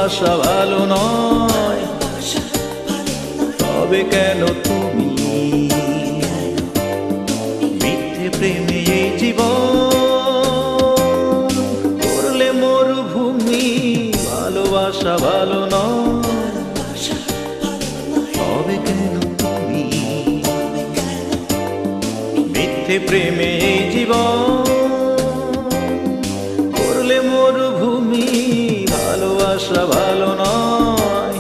ভালোবাসা ভালো নয়, তবে কেন তুমি মিথ্যে প্রেমে এই জীবন করলে মরুভূমি। ভালোবাসা ভালো নয়, তবে কেন তুমি মিথ্যে প্রেমে এই জীবন করলে মরুভূমি। ভালোবাসা ভালো নয়।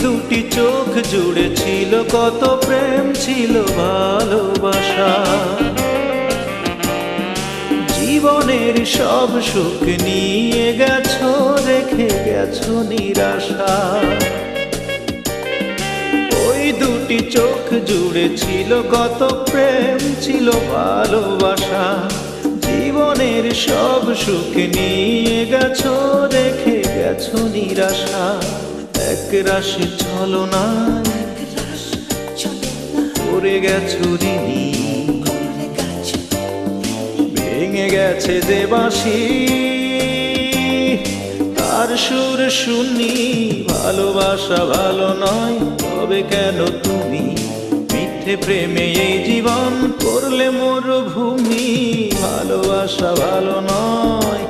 দুটি চোখ জুড়ে ছিল কত প্রেম, ছিল ভালোবাসা। জীবনের সব সুখ নিয়ে গেছো, রেখে গেছো নিরাশা। ওই দুটি চোখ জুড়ে ছিল কত প্রেম, ছিল ভালোবাসা। জীবনের সব সুখ নিয়ে গেছো, রেখে গেছো নিরাশা। এক রাশি ছলনায় করে গেছো ঋণী, ভেঙে গেছে যে বাঁশি তার সুর শুনি। ভালোবাসা ভালো নয়, তবে কেন তুমি মিথ্যে প্রেমে এই জীবন করলে মরুভূমি। ভালোবাসা ভালো নয়।